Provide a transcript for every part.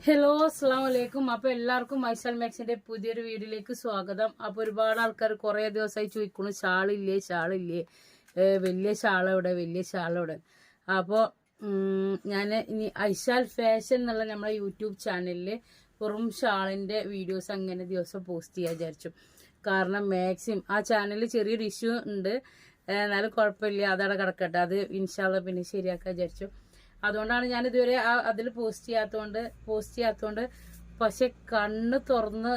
Hello അസ്സാം വലൈക്കും. അപ്പൊ എല്ലാവർക്കും മൈസൽ മാക്സിന്റെ പുതിയൊരു വീഡിയോയിലേക്ക് സ്വാഗതം. അപ്പൊ ഒരുപാട് ആൾക്കാർ കുറെ ദിവസമായി ചോദിക്കുന്നു ഷാളില്ലേ വലിയ ഷാളവിടെ. അപ്പൊ ഞാൻ ഇനി ഐശാൽ ഫാഷൻ എന്നുള്ള നമ്മളെ യൂട്യൂബ് ചാനലില് വെറും ഷാളിന്റെ വീഡിയോസ് അങ്ങനെ ദിവസം പോസ്റ്റ് ചെയ്യാൻ വിചാരിച്ചു. കാരണം മാക്സിമം ആ ചാനലിൽ ചെറിയൊരു ഇഷ്യൂ ഉണ്ട്, എന്നാലും കുഴപ്പമില്ല, അതവിടെ കിടക്കട്ടെ, അത് ഇൻഷാല്ല പിന്നെ ശരിയാക്കാൻ വിചാരിച്ചു. അതുകൊണ്ടാണ് ഞാൻ ഇതുവരെ അതിൽ പോസ്റ്റ് ചെയ്യാത്തോണ്ട് പക്ഷെ കണ്ണ് തുറന്ന്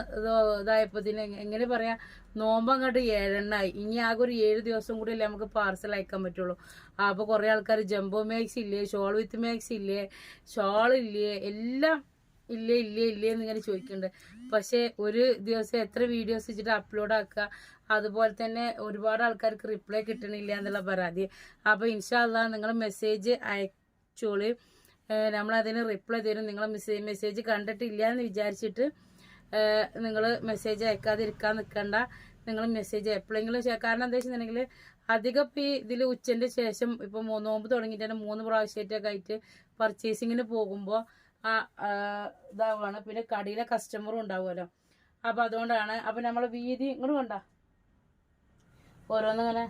ഇതായപ്പോത്തിന് എങ്ങനെ പറയാ, നോമ്പങ്ങോട്ട് 7 ഇനി ആകെ ഒരു 7 ദിവസം കൂടി അല്ലേ നമുക്ക് പാർസൽ അയക്കാൻ പറ്റുള്ളൂ. അപ്പൊ കുറെ ആൾക്കാർ ജംബോ മാക്സ് ഇല്ലേ, ഷോൾ വിത്ത് മാക്സ് ഇല്ലേ, ഷോൾ ഇല്ലേ, എല്ലാം ഇല്ലേ എന്നിങ്ങനെ ചോദിക്കുന്നുണ്ട്. പക്ഷെ ഒരു ദിവസം എത്ര വീഡിയോസ് വെച്ചിട്ട് അപ്ലോഡ് ആക്കുക, അതുപോലെ തന്നെ ഒരുപാട് ആൾക്കാർക്ക് റിപ്ലൈ കിട്ടണില്ല എന്നുള്ള പരാതി. അപ്പൊ ഇൻഷാ അല്ലാഹ് നിങ്ങൾ മെസ്സേജ് ചോളി നമ്മളതിന് റിപ്ലൈ തരും. നിങ്ങൾ മെസ്സേജ് കണ്ടിട്ടില്ല എന്ന് വിചാരിച്ചിട്ട് നിങ്ങൾ മെസ്സേജ് അയക്കാതിരിക്കാൻ നിൽക്കണ്ട. നിങ്ങൾ മെസ്സേജ് എപ്പോഴെങ്കിലും, കാരണം എന്താ വെച്ചിട്ടുണ്ടെങ്കിൽ അധികം ഇപ്പം ഇതിൽ ഉച്ചന്റെ ശേഷം ഇപ്പൊ നോമ്പ് തുടങ്ങിയിട്ട് തന്നെ 3 പ്രാവശ്യമായിട്ടൊക്കെ ആയിട്ട് പർച്ചേസിങ്ങിന് പോകുമ്പോൾ ഇതാവാണ്. പിന്നെ കടയിലെ കസ്റ്റമറും ഉണ്ടാവുമല്ലോ. അപ്പൊ അതുകൊണ്ടാണ്. അപ്പൊ നമ്മളെ വീതി ഇങ്ങോട്ട് വേണ്ട ഓരോന്നിങ്ങനെ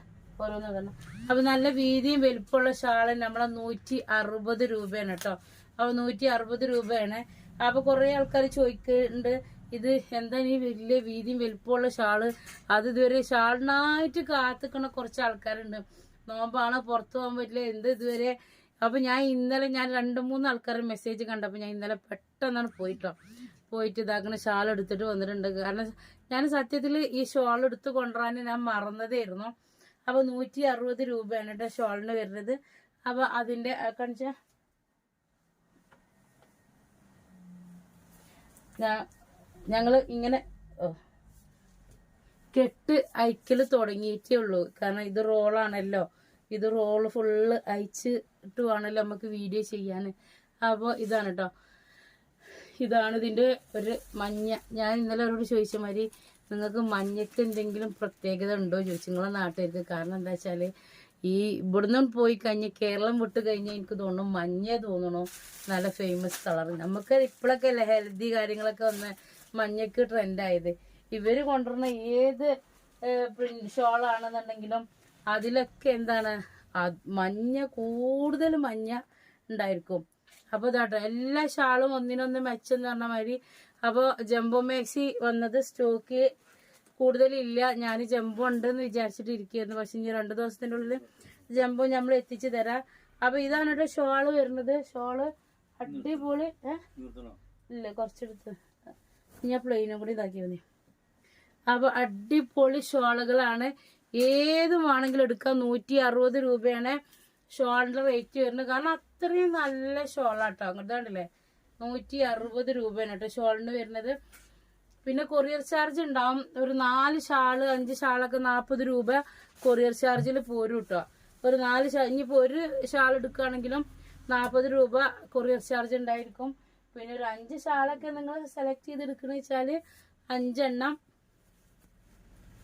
തന്നെ. അപ്പൊ നല്ല വീതിയും വലുപ്പമുള്ള ഷാള് നമ്മളെ 160 രൂപയാണ് കേട്ടോ. അപ്പൊ 160 രൂപയാണ്. അപ്പൊ കുറെ ആൾക്കാർ ചോദിക്കുന്നുണ്ട്, ഇത് എന്താ ഈ വലിയ വീതിയും വലുപ്പമുള്ള ഷാള്, അത് ഇതുവരെ ഷാളിനായിട്ട് കാത്തിക്കണ കുറച്ച് ആൾക്കാരുണ്ട്. നോമ്പാണ്, പുറത്തു പോകാൻ പറ്റില്ല, എന്ത് ഇതുവരെ. അപ്പൊ ഞാൻ 2-3 ആൾക്കാരുടെ മെസ്സേജ് കണ്ടപ്പോ ഞാൻ ഇന്നലെ പെട്ടെന്നാണ് പോയിട്ട് ഇതാക്കുന്ന ഷാൾ എടുത്തിട്ട് വന്നിട്ടുണ്ട്. കാരണം ഞാൻ സത്യത്തിൽ ഈ ഷാൾ എടുത്ത് കൊണ്ടുവരാൻ ഞാൻ മറന്നതായിരുന്നു. അപ്പൊ 160 രൂപയാണ് കേട്ടോ ഷോളിന് വരുന്നത്. അപ്പൊ അതിന്റെ കാണിച്ച ഞങ്ങള് ഇങ്ങനെ കെട്ട് അയക്കല് തുടങ്ങിയിട്ടേ ഉള്ളൂ. കാരണം ഇത് റോളാണല്ലോ, ഇത് റോള് ഫുള്ള് അയച്ചിട്ട് വേണമല്ലോ നമുക്ക് വീഡിയോ ചെയ്യാൻ. അപ്പൊ ഇതാണ് കേട്ടോ, ഇതാണ് ഇതിന്റെ ഒരു മഞ്ഞ. ഞാൻ ഇന്നലെ അവരോട് ചോദിച്ച മാതിരി നിങ്ങൾക്ക് മഞ്ഞക്ക് എന്തെങ്കിലും പ്രത്യേകത ഉണ്ടോ ചോദിച്ചു നിങ്ങളെ നാട്ടുകാർക്ക്. കാരണം എന്താ വെച്ചാല് ഈ ഇവിടുന്ന് പോയി കഴിഞ്ഞ് കേരളം വിട്ട് കഴിഞ്ഞാൽ എനിക്ക് തോന്നുന്നു മഞ്ഞ തോന്നണു നല്ല ഫേമസ് കളർ. നമുക്ക് ഇപ്പോഴൊക്കെ അല്ലേ ഹെൽത്തി കാര്യങ്ങളൊക്കെ വന്ന് മഞ്ഞക്ക് ട്രെൻഡായത്. ഇവര് കൊണ്ടുവരുന്ന ഏത് ഷോളാണെന്നുണ്ടെങ്കിലും അതിലൊക്കെ എന്താണ് മഞ്ഞ, കൂടുതൽ മഞ്ഞ ഉണ്ടായിരിക്കും. അപ്പൊ ഇതാട്ടോ എല്ലാ ഷാളും ഒന്നിനൊന്ന് മെച്ചെന്ന് പറഞ്ഞ മാതിരി. അപ്പൊ ജംബോ മാക്സി വന്നത് സ്റ്റോക്ക് കൂടുതലില്ല. ഞാൻ ജംബോ ഉണ്ടെന്ന് വിചാരിച്ചിട്ട് ഇരിക്കുകയായിരുന്നു. പക്ഷെ ഇനി 2 ദിവസത്തിന്റെ ഉള്ളിൽ ജംബോ നമ്മൾ എത്തിച്ചു തരാം. അപ്പൊ ഇതാണ് കേട്ടോ ഷോള് വരുന്നത്. ഷോള് അടിപൊളി. ഇല്ല കുറച്ചെടുത്ത് ഞാൻ പ്ലെയിനും കൂടി ഇതാക്കി മതി. അപ്പൊ അടിപൊളി ഷോളുകളാണ്, ഏത് വേണമെങ്കിലും എടുക്കാം. 160 രൂപയാണ് ഷോളിന്റെ റേറ്റ് വരുന്നത്. കാരണം അത്രയും നല്ല ഷോളാട്ടോ. അങ്ങോട്ട് കണ്ടില്ലേ, 160 രൂപയാണ് കേട്ടോ ഷോളിന് വരുന്നത്. പിന്നെ കൊറിയർ ചാർജ് ഉണ്ടാവും. ഒരു 4 ഷാള് 5 ഷാളൊക്കെ 40 രൂപ കൊറിയർ ചാർജിൽ പോരും കേട്ടോ. ഒരു 4 ഷാൾ, ഇനിയിപ്പോ ഒരു ഷാൾ എടുക്കുകയാണെങ്കിലും 40 രൂപ കൊറിയർ ചാർജ് ഉണ്ടായിരിക്കും. പിന്നെ ഒരു 5 ഷാളൊക്കെ നിങ്ങൾ സെലക്ട് ചെയ്ത് എടുക്കണെന്ന് വെച്ചാല് 5 എണ്ണം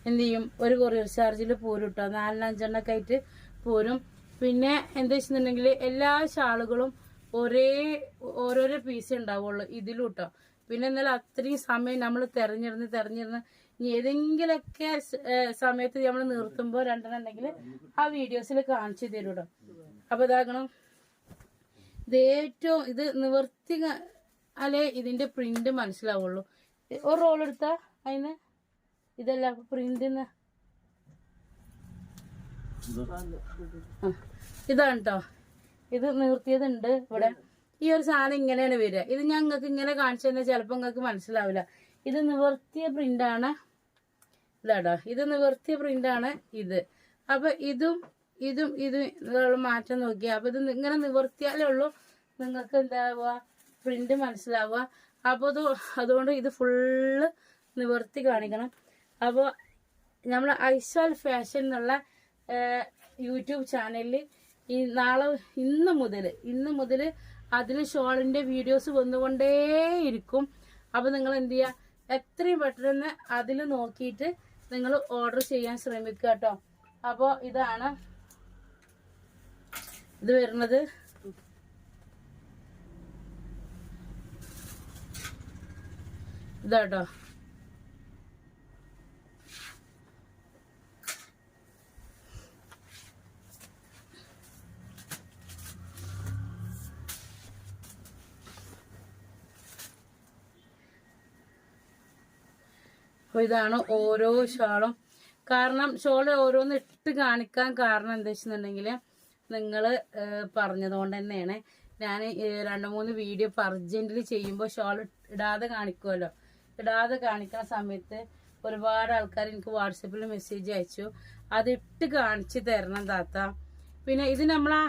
എന്ത് ചെയ്യും, ഒരു കൊറിയർ ചാർജിൽ പോരും കേട്ടോ. 4-5 എണ്ണൊക്കെ ആയിട്ട് പോരും. പിന്നെ എന്താ വെച്ചിട്ടുണ്ടെങ്കിൽ എല്ലാ ഷാളുകളും ഓരോരോ പീസ് ഉണ്ടാവുള്ളൂ ഇതിലും കേട്ടോ. പിന്നെ എന്നാലും അത്രയും സമയം നമ്മൾ തെരഞ്ഞിരുന്ന് ഏതെങ്കിലൊക്കെ സമയത്ത് നമ്മൾ നിർത്തുമ്പോൾ 2 എണ്ണം ഉണ്ടെങ്കിൽ ആ വീഡിയോസിൽ കാണിച്ചു തരും കേട്ടോ. അപ്പൊ ഇതാക്കണം, ഇത് നിവർത്തി അല്ലെ ഇതിന്റെ പ്രിന്റ് മനസ്സിലാവുള്ളൂ. ഒരു റോൾ എടുത്താ അതിന് ഇതല്ല പ്രിന്റിന്ന് ഇതാണ് കേട്ടോ. ഇത് നിർത്തിയതുണ്ട് ഇവിടെ. ഈ ഒരു സാധനം ഇങ്ങനെയാണ് വരിക. ഇത് ഞങ്ങൾക്ക് ഇങ്ങനെ കാണിച്ചു തന്നെ ചിലപ്പോൾ നിങ്ങൾക്ക് മനസ്സിലാവില്ല. ഇത് നിവർത്തിയ പ്രിന്റാണ്. ഇതാട്ടോ, ഇത് നിവർത്തിയ പ്രിന്റാണ് ഇത്. അപ്പൊ ഇതും മാറ്റം നോക്കിയാ. അപ്പൊ ഇത് ഇങ്ങനെ നിവർത്തിയാലേ ഉള്ളൂ നിങ്ങൾക്ക് എന്താവുക, പ്രിന്റ് മനസ്സിലാവുക. അപ്പൊ അതുകൊണ്ട് ഇത് ഫുള്ള് നിവർത്തി കാണിക്കണം. അപ്പോൾ നമ്മൾ ഐശാൽ ഫാഷൻ എന്നുള്ള യൂട്യൂബ് ചാനലിൽ ഇന്ന് മുതൽ അതിൽ ഷോളിന്റെ വീഡിയോസ് വന്നുകൊണ്ടേയിരിക്കും. അപ്പൊ നിങ്ങൾ എന്ത് ചെയ്യുക, എത്രയും പെട്ടെന്ന് അതിൽ നോക്കിയിട്ട് നിങ്ങൾ ഓർഡർ ചെയ്യാൻ ശ്രമിക്കുക കേട്ടോ. അപ്പോൾ ഇതാണ് ഇത് വരുന്നത്. ഇതാട്ടോ. അപ്പൊ ഇതാണ് ഓരോ ഷോളും. കാരണം ഷോള് ഓരോന്ന് ഇട്ട് കാണിക്കാൻ കാരണം എന്താ വെച്ചിട്ടുണ്ടെങ്കിൽ നിങ്ങൾ പറഞ്ഞതുകൊണ്ട് തന്നെയാണ്. ഞാൻ 2-3 വീഡിയോ അർജന്റിൽ ചെയ്യുമ്പോൾ ഷോൾ ഇടാതെ കാണിക്കുമല്ലോ. ഇടാതെ കാണിക്കുന്ന സമയത്ത് ഒരുപാട് ആൾക്കാർ എനിക്ക് വാട്സപ്പിൽ മെസ്സേജ് അയച്ചു, അത് ഇട്ട് കാണിച്ചു തരണം താത്ത. പിന്നെ ഇത് നമ്മളാ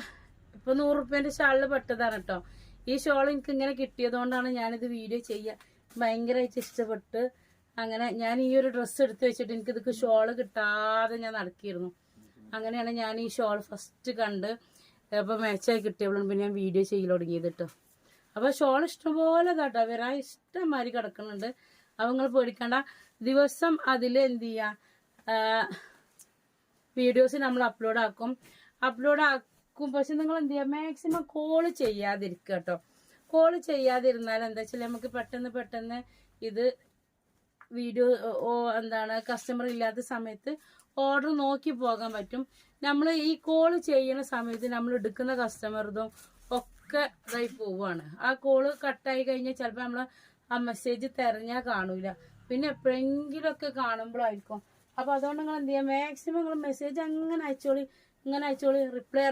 ഇപ്പൊ 100 റുപ്യന്റെ ഷാളിൽ പെട്ടതാണ് കേട്ടോ. ഈ ഷോൾ എനിക്ക് ഇങ്ങനെ കിട്ടിയതുകൊണ്ടാണ് ഞാനിത് വീഡിയോ ചെയ്യാൻ ഭയങ്കരമായിട്ട് ഇഷ്ടപ്പെട്ട്. അങ്ങനെ ഞാൻ ഈ ഒരു ഡ്രസ്സ് എടുത്ത് വെച്ചിട്ട് എനിക്ക് ഇതൊക്കെ ഷോള് കിട്ടാതെ ഞാൻ നടക്കിയിരുന്നു. അങ്ങനെയാണ് ഞാൻ ഈ ഷോൾ ഫസ്റ്റ് കണ്ട് അപ്പൊ മാച്ചായി കിട്ടിയപ്പോഴും പിന്നെ ഞാൻ വീഡിയോ ചെയ്യൽ തുടങ്ങിയത് കേട്ടോ. അപ്പൊ ഷോൾ ഇഷ്ടംപോലെ കേട്ടോ വരാൻ ഇഷ്ടംമാതിരി കിടക്കുന്നുണ്ട്. അപ്പൊ നിങ്ങൾ പേടിക്കണ്ട, ദിവസം അതിൽ എന്ത് ചെയ്യാ വീഡിയോസ് നമ്മൾ അപ്ലോഡ് ആക്കും. പക്ഷെ നിങ്ങൾ എന്ത് ചെയ്യാ മാക്സിമം കോള് ചെയ്യാതിരിക്കുക കേട്ടോ. കോള് ചെയ്യാതിരുന്നാൽ എന്താ വെച്ചാൽ നമുക്ക് പെട്ടെന്ന് ഇത് വീഡിയോ എന്താണ് കസ്റ്റമർ ഇല്ലാത്ത സമയത്ത് ഓർഡർ നോക്കി പോകാൻ പറ്റും. നമ്മൾ ഈ കോള് ചെയ്യുന്ന സമയത്ത് നമ്മൾ എടുക്കുന്ന കസ്റ്റമർതും ഒക്കെ ഇതായി പോവാണ്. ആ കോള് കട്ടായി കഴിഞ്ഞാൽ ചിലപ്പോൾ നമ്മൾ ആ മെസ്സേജ് തെരഞ്ഞാൽ കാണൂല, പിന്നെ എപ്പോഴെങ്കിലും ഒക്കെ കാണുമ്പോഴായിരിക്കും. അപ്പൊ അതുകൊണ്ട് നിങ്ങൾ എന്ത് ചെയ്യാം, മാക്സിമം നിങ്ങൾ മെസ്സേജ് അങ്ങനെ അയച്ചോളി, റിപ്ലൈ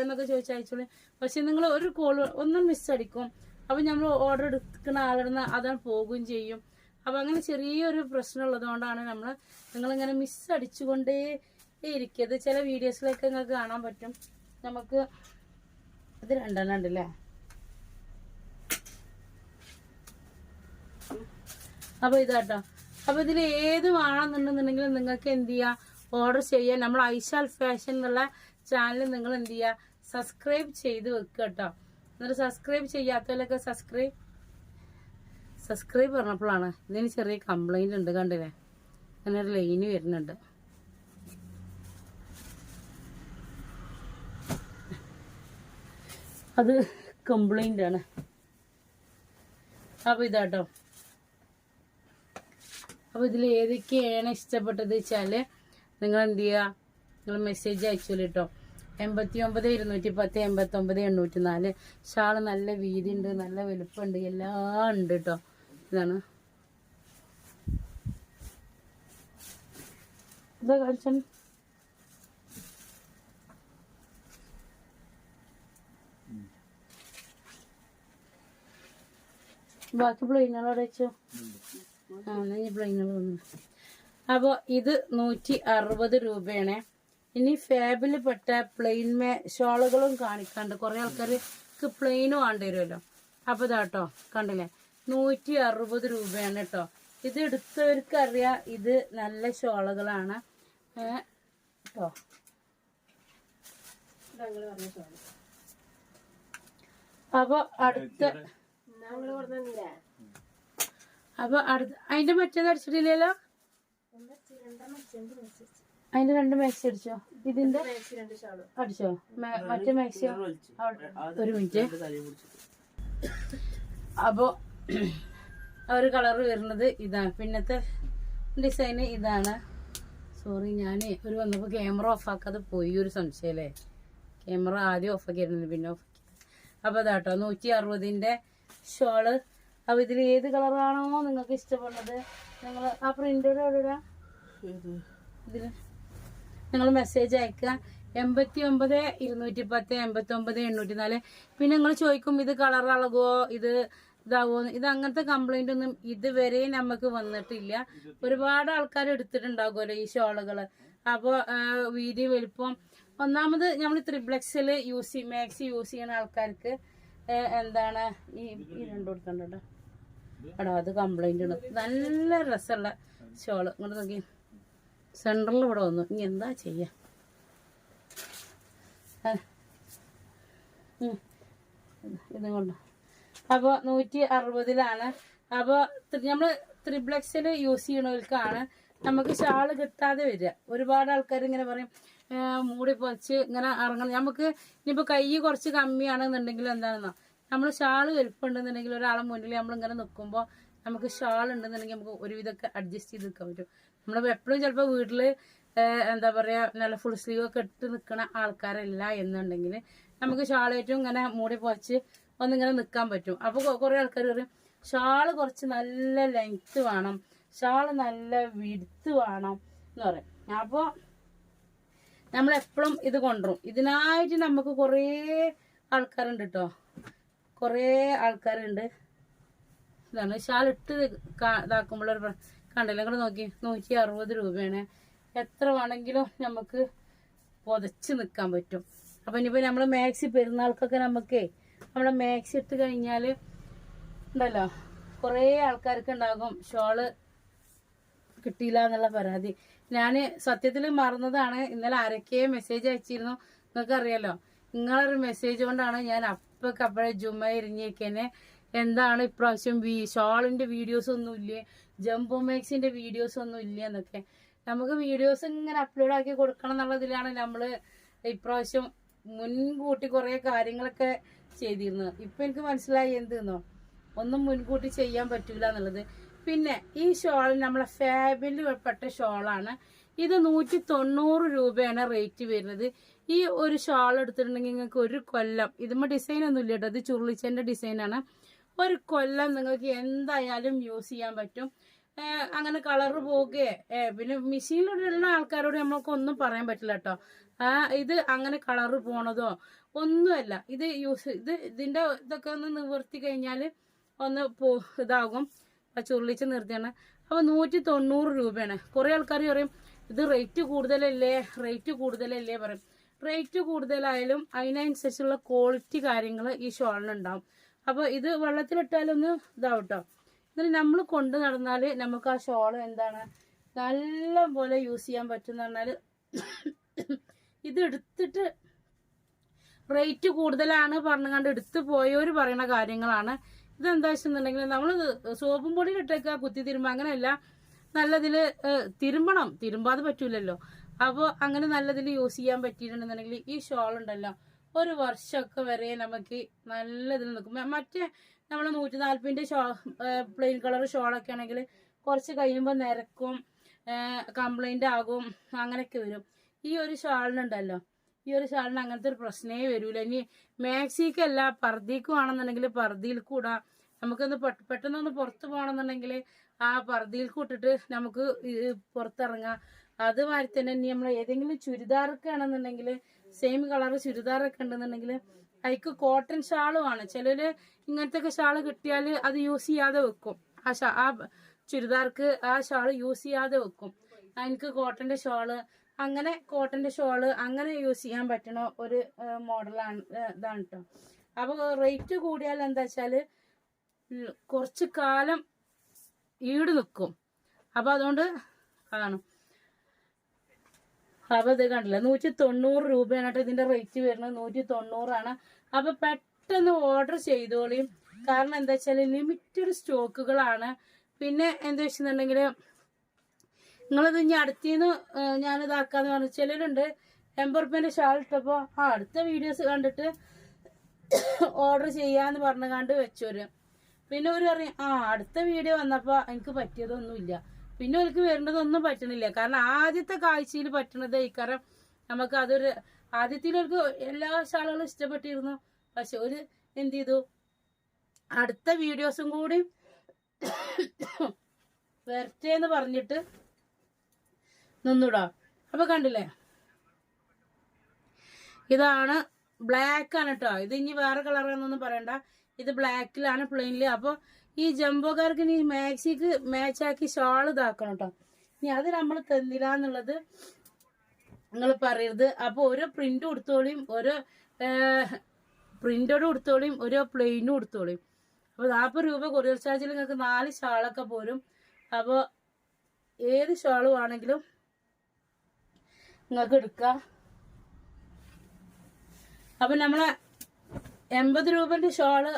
എന്നൊക്കെ ചോദിച്ചാൽ അയച്ചോളി. പക്ഷെ നിങ്ങൾ ഒരു കോള് ഒന്നും മിസ്സടിക്കും. അപ്പൊ നമ്മൾ ഓർഡർ എടുക്കുന്ന ആളിടുന്ന അതാണ് പോകുകയും ചെയ്യും. അപ്പൊ അങ്ങനെ ചെറിയൊരു പ്രശ്നം ഉള്ളതുകൊണ്ടാണ് നിങ്ങളിങ്ങനെ മിസ്സടിച്ചുകൊണ്ടേ ഇരിക്കരുത്. ചില വീഡിയോസിലൊക്കെ നിങ്ങൾക്ക് കാണാൻ പറ്റും. നമുക്ക് ഇത് 2 ഉണ്ടല്ലേ. അപ്പൊ ഇതാട്ടോ. അപ്പൊ ഇതിൽ ഏത് വേണമെന്നുണ്ടെന്നുണ്ടെങ്കിൽ നിങ്ങൾക്ക് എന്ത് ചെയ്യാം, ഓർഡർ ചെയ്യാൻ. നമ്മൾ ഐശാൽ ഫാഷൻ എന്നുള്ള ചാനൽ നിങ്ങൾ എന്ത് ചെയ്യുക, സബ്സ്ക്രൈബ് ചെയ്ത് വെക്കുക കേട്ടോ. എന്നിട്ട് സബ്സ്ക്രൈബ് ചെയ്യാത്തവരൊക്കെ സബ്സ്ക്രൈബ് പറഞ്ഞപ്പോഴാണ് ഇതിന് ചെറിയ കംപ്ലൈന്റ് ഉണ്ട്, കണ്ടില്ലേ, അങ്ങനെ ഒരു ലൈന് വരുന്നുണ്ട്. അത് കംപ്ലൈന്റ് ആണ്. അപ്പൊ ഇതാട്ടോ. അപ്പൊ ഇതിൽ ഏതൊക്കെയാണ് ഇഷ്ടപ്പെട്ടത് വെച്ചാല് നിങ്ങൾ എന്ത് ചെയ്യുക, നിങ്ങൾ മെസ്സേജ് അയച്ചോളൂ കേട്ടോ. 89 210 89 804. ഷാള് നല്ല വീതി ഉണ്ട്, നല്ല വലുപ്പമുണ്ട്, എല്ലാം ഉണ്ട് കേട്ടോ. ഇതാണ് ഇതാ കാണിച്ച ബാക്കി പ്ലെയിനുകളോടെ വെച്ചോ. പ്ലെയിനുകൾ വന്നു. അപ്പൊ ഇത് 160 രൂപയാണ്. ഇനി ഫാബിൽ പെട്ട പ്ലെയിൻ ഷോളുകളും കാണിക്കാണ്ട്. കുറെ ആൾക്കാർക്ക് പ്ലെയിനും വേണ്ടി വരുമല്ലോ. അപ്പൊ ഇതാട്ടോ, കണ്ടില്ലേ, 160 രൂപയാണ് കേട്ടോ. ഇത് എടുത്തവർക്ക് അറിയാം ഇത് നല്ല ഷോളുകളാണ് കേട്ടോ. അപ്പൊ അടുത്ത അതിന്റെ മറ്റേത് അടിച്ചിട്ടില്ലല്ലോ. അതിന്റെ 2 മാക്സി അടിച്ചോ, ഇതിന്റെ അടിച്ചോ, മറ്റേ മാക്സിയോ. ഒരു മിനിറ്റ്. അപ്പൊ ഒരു കളർ വരുന്നത് ഇതാണ്. പിന്നത്തെ ഡിസൈന് ഇതാണ്. സോറി, ഞാൻ ഒരു വന്നപ്പോ ക്യാമറ ഓഫാക്കാതെ പോയി, ഒരു സംശയല്ലേ. ക്യാമറ ആദ്യം ഓഫാക്കിയിരുന്നു, പിന്നെ ഓഫാക്കി. അപ്പൊ ഇതാട്ടോ 160ന്റെ ഷോള്. അപ്പൊ ഇതിൽ ഏത് കളറാണോ നിങ്ങൾക്ക് ഇഷ്ടപ്പെടുന്നത് നിങ്ങൾ ആ പ്രിന്റോടെ എവിടെ ഇതില് നിങ്ങൾ മെസ്സേജ് അയക്കുക. 89 210 89 804. പിന്നെ നിങ്ങൾ ചോദിക്കും ഇത് കളർ അളകോ ഇത് ഇതാവോ. ഇത് അങ്ങനത്തെ കംപ്ലൈന്റ് ഒന്നും ഇതുവരെ നമുക്ക് വന്നിട്ടില്ല. ഒരുപാട് ആൾക്കാർ എടുത്തിട്ടുണ്ടാകുമല്ലോ ഈ ഷോളുകള്. അപ്പോൾ വീതി വലുപ്പം ഒന്നാമത് നമ്മൾ ത്രിപ്ലക്സിൽ മാക്സി യൂസ് ചെയ്യുന്ന ആൾക്കാർക്ക് എന്താണ് ഈ 2 കൊടുക്കണ്ടോ എടാ, അത് കംപ്ലൈന്റ് ഉണ്ട്. നല്ല രസമുള്ള ഷോള്. ഇങ്ങോട്ട് നോക്കി, സെൻട്രലിൽ ഇവിടെ വന്നു. ഇനി എന്താ ചെയ്യാ, ഇതും കൊണ്ട്. അപ്പോൾ 160ലാണ്. അപ്പോൾ നമ്മൾ ത്രിപ്ലക്സിൽ യൂസ് ചെയ്യണവർക്കാണ് നമുക്ക് ഷാള് കിട്ടാതെ വരിക. ഒരുപാട് ആൾക്കാർ ഇങ്ങനെ പറയും മൂടി പൊളിച്ച് ഇങ്ങനെ ഇറങ്ങണം. നമുക്ക് ഇനിയിപ്പോൾ കൈ കുറച്ച് കമ്മിയാണെന്നുണ്ടെങ്കിൽ എന്താണെന്നോ, നമ്മൾ ഷാള് വലുപ്പുണ്ടെന്നുണ്ടെങ്കിൽ ഒരാളെ മുന്നിൽ നമ്മളിങ്ങനെ നിൽക്കുമ്പോൾ നമുക്ക് ഷാൾ ഉണ്ടെന്നുണ്ടെങ്കിൽ നമുക്ക് ഒരുവിധമൊക്കെ അഡ്ജസ്റ്റ് ചെയ്ത് നിൽക്കാൻ പറ്റും. നമ്മൾ എപ്പോഴും ചിലപ്പോൾ വീട്ടിൽ എന്താ പറയുക നല്ല ഫുൾ സ്ലീവ് ഒക്കെ ഇട്ട് നിൽക്കുന്ന ആൾക്കാരല്ല എന്നുണ്ടെങ്കിൽ നമുക്ക് ഷാളേറ്റും ഇങ്ങനെ മൂടി പൊച്ച് ഒന്നിങ്ങനെ നിൽക്കാൻ പറ്റും. അപ്പോൾ കുറേ ആൾക്കാർ പറയും ഷാള് കുറച്ച് നല്ല ലെങ്ത്ത് വേണം, ഷാള് നല്ല വിടുത്ത് വേണം എന്ന് പറയും. അപ്പോൾ നമ്മളെപ്പോഴും ഇത് കൊണ്ടുവരും. ഇതിനായിട്ട് നമുക്ക് കുറേ ആൾക്കാരുണ്ട് കേട്ടോ, കുറേ ആൾക്കാരുണ്ട്. ഇതാണ് ഷാൾ ഇട്ട് ഇതാക്കുമ്പോഴൊരു കണ്ടില്ല, നിങ്ങൾ നോക്കി 160 രൂപയാണ്. എത്ര വേണമെങ്കിലും നമുക്ക് പൊതച്ച് നിൽക്കാൻ പറ്റും. അപ്പം ഇനിയിപ്പോൾ നമ്മൾ മാക്സി പെരുന്നാൾക്കൊക്കെ നമ്മളെ മാക്സി ഇട്ട് കഴിഞ്ഞാൽ ഉണ്ടല്ലോ കുറേ ആൾക്കാർക്ക് ഉണ്ടാകും ഷോള് കിട്ടിയില്ല എന്നുള്ള പരാതി. ഞാൻ സത്യത്തിൽ മറന്നതാണ്. ഇന്നലെ ആരൊക്കെ മെസ്സേജ് അയച്ചിരുന്നു, നിങ്ങൾക്കറിയാലോ. നിങ്ങളൊരു മെസ്സേജ് കൊണ്ടാണ് ഞാൻ അപ്പോഴേ ജുമ ഇരിഞ്ഞേക്കന്നെ എന്താണ് ഇപ്രാവശ്യം ഷോളിന്റെ വീഡിയോസ് ഒന്നും ഇല്ലേ, ജംബോ മാക്സിന്റെ വീഡിയോസ് ഒന്നും ഇല്ല എന്നൊക്കെ. നമുക്ക് വീഡിയോസ് ഇങ്ങനെ അപ്ലോഡ് ആക്കി കൊടുക്കണം എന്നുള്ളതിലാണ് നമ്മൾ ഇപ്രാവശ്യം മുൻകൂട്ടി കുറേ കാര്യങ്ങളൊക്കെ ചെയ്തിരുന്നത്. ഇപ്പൊ എനിക്ക് മനസ്സിലായി എന്തെന്നോ, ഒന്നും മുൻകൂട്ടി ചെയ്യാൻ പറ്റൂല എന്നുള്ളത്. പിന്നെ ഈ ഷോൾ നമ്മളെ ഫാബിൽ പെട്ട ഷോളാണ്. ഇത് 190 രൂപയാണ് റേറ്റ് വരുന്നത്. ഈ ഒരു ഷാൾ എടുത്തിട്ടുണ്ടെങ്കിൽ നിങ്ങൾക്ക് ഒരു കൊല്ലം, ഇതുമ്പോൾ ഡിസൈൻ ഒന്നും ഇല്ല കേട്ടോ, ഇത് ചുരുളിച്ചന്റെ ഡിസൈനാണ്. ഒരു കൊല്ലം നിങ്ങൾക്ക് എന്തായാലും യൂസ് ചെയ്യാൻ പറ്റും. അങ്ങനെ കളറ് പോകുകയെ പിന്നെ മെഷീനിലുള്ള ആൾക്കാരോട് നമ്മൾക്കൊന്നും പറയാൻ പറ്റില്ല കേട്ടോ. ഇത് അങ്ങനെ കളറ് പോണതോ ഒന്നുമല്ല. ഇതിന്റെ ഇതൊക്കെ ഒന്ന് നിവർത്തി കഴിഞ്ഞാൽ ഒന്ന് ഇതാകും. ചുരുളിച്ച് നിർത്തിയാണ്. അപ്പൊ 190 രൂപയാണ്. കുറെ ആൾക്കാർ പറയും ഇത് റേറ്റ് കൂടുതലല്ലേ പറയും. റേറ്റ് കൂടുതലായാലും അതിനനുസരിച്ചുള്ള ക്വാളിറ്റി കാര്യങ്ങൾ ഈ ഷോളിനുണ്ടാവും. അപ്പൊ ഇത് വെള്ളത്തിലിട്ടാലൊന്ന് ഇതാവട്ടോ. എന്നിട്ട് നമ്മൾ കൊണ്ടു നടന്നാല് നമുക്ക് ആ ഷോൾ എന്താണ് നല്ല പോലെ യൂസ് ചെയ്യാൻ പറ്റും എന്ന് പറഞ്ഞാല് ഇത് എടുത്തിട്ട് റേറ്റ് കൂടുതലാണ് പറഞ്ഞുകൊണ്ട് എടുത്തു പോയവര് പറയുന്ന കാര്യങ്ങളാണ്. ഇതെന്താ വെച്ചെന്നുണ്ടെങ്കിൽ നമ്മൾ സോപ്പും പൊടിയിൽ ഇട്ടേക്കുക, കുത്തി തിരുമ്പ, അങ്ങനെയല്ല. നല്ലതില് തിരുമ്പാതെ പറ്റൂലല്ലോ. അപ്പോൾ അങ്ങനെ നല്ലതിൽ യൂസ് ചെയ്യാൻ പറ്റിയിട്ടുണ്ടെന്നുണ്ടെങ്കിൽ ഈ ഷോൾ ഉണ്ടല്ലോ ഒരു വർഷമൊക്കെ വരെ നമുക്ക് നല്ലതിൽ നിൽക്കും. മറ്റേ നമ്മൾ 140ന്റെ പ്ലെയിൻ കളർ ഷോളൊക്കെ ആണെങ്കിൽ കുറച്ച് കഴിയുമ്പോൾ നിരക്കും, കംപ്ലൈന്റ് ആകും, അങ്ങനെയൊക്കെ വരും. ഈ ഒരു ഷാളിനുണ്ടല്ലോ, ഈ ഒരു ഷാളിന് അങ്ങനത്തെ ഒരു പ്രശ്നമേ വരൂല. ഇനി മാക്സിക്കല്ല പർദ്ദയ്ക്ക് ആണെന്നുണ്ടെങ്കിൽ പർദ്ദയിൽ കൂടാ. നമുക്കൊന്ന് പെട്ടെന്നൊന്ന് പുറത്ത് പോകണമെന്നുണ്ടെങ്കിൽ ആ പർദ്ദയിൽ കൂട്ടിട്ട് നമുക്ക് പുറത്തിറങ്ങാം. അതുമാതിരി തന്നെ ഇനി നമ്മൾ ഏതെങ്കിലും ചുരിദാറൊക്കെ ആണെന്നുണ്ടെങ്കിൽ സെയിം കളർ ചുരിദാറൊക്കെ ഉണ്ടെന്നുണ്ടെങ്കിൽ അതിക്ക് കോട്ടൺ ഷാളുമാണ്. ചിലര് ഇങ്ങനത്തെ ഒക്കെ ഷാള് കിട്ടിയാൽ അത് യൂസ് ചെയ്യാതെ വെക്കും. ആ ചുരിദാർക്ക് ആ ഷാള് യൂസ് ചെയ്യാതെ വെക്കും. എനിക്ക് കോട്ടന്റെ ഷോള് അങ്ങനെ യൂസ് ചെയ്യാൻ പറ്റണ ഒരു മോഡലാണ് ഇതാണ് കേട്ടോ. അപ്പൊ റേറ്റ് കൂടിയാൽ എന്താ വെച്ചാല് കുറച്ച് കാലം ഈട് നിൽക്കും. അപ്പൊ അതുകൊണ്ട് അതാണ്. അപ്പൊ ഇത് കണ്ടില്ല 190 രൂപയാണ് കേട്ടോ ഇതിന്റെ റേറ്റ് വരുന്നത്. 190 അപ്പൊ പെട്ടെന്ന് ഓർഡർ ചെയ്തോളിയും. കാരണം എന്താ വെച്ചാല് ലിമിറ്റഡ് സ്റ്റോക്കുകളാണ്. പിന്നെ എന്താ വെച്ചിട്ടുണ്ടെങ്കിൽ നിങ്ങളിത് ഇനി അടുത്തിന്ന് ഞാനിതാക്കാന്ന് പറഞ്ഞു. ചിലരുണ്ട് 80 റുപ്യന്റെ ഷാൾ ഇട്ടപ്പോ അടുത്ത വീഡിയോസ് കണ്ടിട്ട് ഓർഡർ ചെയ്യാന്ന് പറഞ്ഞുകൊണ്ട് വെച്ചോര്. പിന്നെ ഒരു പറയും അടുത്ത വീഡിയോ വന്നപ്പോ എനിക്ക് പറ്റിയതൊന്നുമില്ല. പിന്നെ അവർക്ക് വരേണ്ടതൊന്നും പറ്റണില്ല. കാരണം ആദ്യത്തെ കാഴ്ചയിൽ പറ്റണത് ഇക്കാരം നമുക്ക് അതൊരു ആദ്യത്തിലവർക്ക് എല്ലാ ഷാളുകളും ഇഷ്ടപ്പെട്ടിരുന്നു. പക്ഷെ ഒരു എന്ത് ചെയ്തു, അടുത്ത വീഡിയോസും കൂടി വരട്ടേന്ന് പറഞ്ഞിട്ട് നിന്നൂടാ. അപ്പൊ കണ്ടില്ലേ, ഇതാണ് ബ്ലാക്ക് ആണ് കേട്ടോ. ഇത് ഇനി വേറെ കളറാണെന്നൊന്നും പറയണ്ട, ഇത് ബ്ലാക്കിലാണ് പ്ലെയിനില്. അപ്പൊ ഈ ജംബോക്കാർക്ക് ഇനി മാക്സിക്ക് മാച്ചാക്കി ഷാൾ ഇതാക്കണം കേട്ടോ. ഇനി അത് നമ്മൾ തന്നില്ല എന്നുള്ളത് നിങ്ങൾ പറയരുത്. അപ്പൊ ഓരോ പ്രിന്റ് കൊടുത്തോളിയും, ഓരോ പ്രിന്റോട് കൊടുത്തോളിയും, ഓരോ പ്ലെയിനും കൊടുത്തോളിയും. അപ്പൊ 40 രൂപ കൊറിയർ ചാർജിൽ നിങ്ങൾക്ക് 4 ഷാളൊക്കെ പോരും. അപ്പോൾ ഏത് ഷാളും ആണെങ്കിലും നിങ്ങൾക്ക് എടുക്കാം. അപ്പൊ നമ്മളെ 80 രൂപന്റെ ഷോള്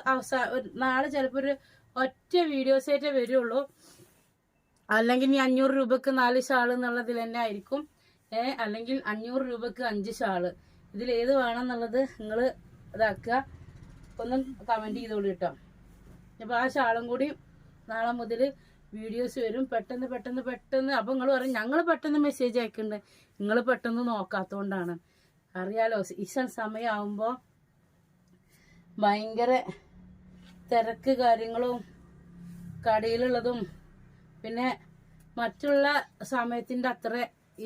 നാളെ ചിലപ്പോ ഒരു ഒറ്റ വീഡിയോസ് ആയിട്ടേ വരുള്ളൂ. അല്ലെങ്കിൽ ഇനി 500 രൂപക്ക് 4 ഷാള് എന്നുള്ളതിൽ തന്നെ ആയിരിക്കും. അല്ലെങ്കിൽ 500 രൂപക്ക് 5 ഷാള്. ഇതിൽ ഏത് വേണം എന്നുള്ളത് നിങ്ങൾ ഇതാക്കുക. ഒന്ന് കമന്റ് ചെയ്തോളൂ കേട്ടോ. അപ്പൊ ആ ഷാളും കൂടി നാളെ മുതൽ വീഡിയോസ് വരും. പെട്ടെന്ന് പെട്ടെന്ന് പെട്ടെന്ന്. അപ്പം നിങ്ങൾ പറയും ഞങ്ങൾ പെട്ടെന്ന് മെസ്സേജ് അയക്കുന്നുണ്ട്, നിങ്ങൾ പെട്ടെന്ന് നോക്കാത്തതുകൊണ്ടാണ്. അറിയാലോ, ഈശാൻ സമയമാകുമ്പോൾ ഭയങ്കര തിരക്ക് കാര്യങ്ങളും കടയിലുള്ളതും പിന്നെ മറ്റുള്ള സമയത്തിൻ്റെ അത്ര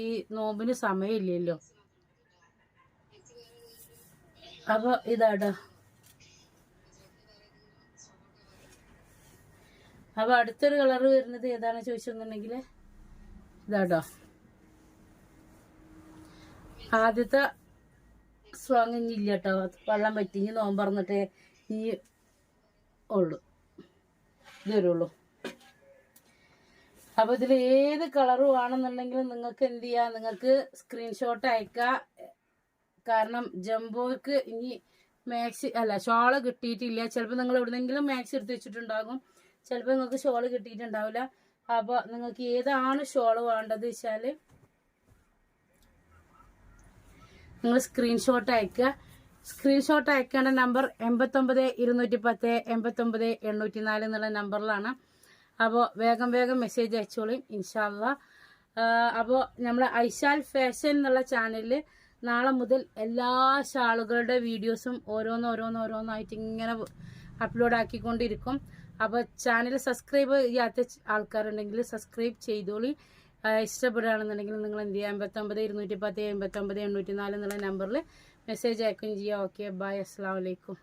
ഈ നോമ്പിന് സമയമില്ലല്ലോ. അപ്പോൾ ഇതാട്ടോ. അപ്പോൾ അടുത്തൊരു കളർ വരുന്നത് ഏതാണ് ചോദിച്ചെന്നുണ്ടെങ്കിൽ ഇതാട്ടോ. ആദ്യത്തെ സ്ട്രോങ് ഇനി ഇല്ല കേട്ടോ, വെള്ളം പറ്റി ഇനി നോമ്പറന്നിട്ടേ ഈ ഉള്ളു, ഇത് വരുള്ളൂ. അപ്പോൾ ഇതിൽ ഏത് കളറും ആണെന്നുണ്ടെങ്കിലും നിങ്ങൾക്ക് എന്ത് ചെയ്യാം, നിങ്ങൾക്ക് സ്ക്രീൻഷോട്ട് അയക്കാം. കാരണം ജംബോക്ക് ഇനി മാക്സി അല്ല ഷോള് കിട്ടിയിട്ടില്ല. ചിലപ്പോൾ നിങ്ങൾ എവിടെന്നെങ്കിലും മാക്സി എടുത്ത് വെച്ചിട്ടുണ്ടാകും, ചിലപ്പോൾ നിങ്ങൾക്ക് ഷോള് കിട്ടിയിട്ടുണ്ടാവില്ല. അപ്പോൾ നിങ്ങൾക്ക് ഏതാണ് ഷോള് വേണ്ടത് വെച്ചാൽ നിങ്ങൾ സ്ക്രീൻഷോട്ട് അയക്കുക. സ്ക്രീൻഷോട്ട് അയക്കേണ്ട നമ്പർ 89 210 89 804 എന്നുള്ള നമ്പറിലാണ്. അപ്പോൾ വേഗം വേഗം മെസ്സേജ് അയച്ചോളൂ ഇൻഷാ അള്ളാ. അപ്പോൾ നമ്മൾ ഐശാൽ ഫാഷൻ എന്നുള്ള ചാനലിൽ നാളെ മുതൽ എല്ലാ ഷാളുകളുടെ വീഡിയോസും ഓരോന്നായിട്ട് ഇങ്ങനെ അപ്ലോഡ് ആക്കിക്കൊണ്ടിരിക്കും. അപ്പോൾ ചാനൽ സബ്സ്ക്രൈബ് ചെയ്യാത്ത ആൾക്കാരുണ്ടെങ്കിൽ സബ്സ്ക്രൈബ് ചെയ്തോളി. ഇഷ്ടപ്പെടുകയാണെന്നുണ്ടെങ്കിൽ നിങ്ങൾ എന്ത് ചെയ്യുക, 89 210 89 804 എന്നുള്ള നമ്പറിൽ മെസ്സേജ് അയക്കുകയും ചെയ്യുക. ഓക്കെ, ബൈ, അസ്സലാമു അലൈക്കും.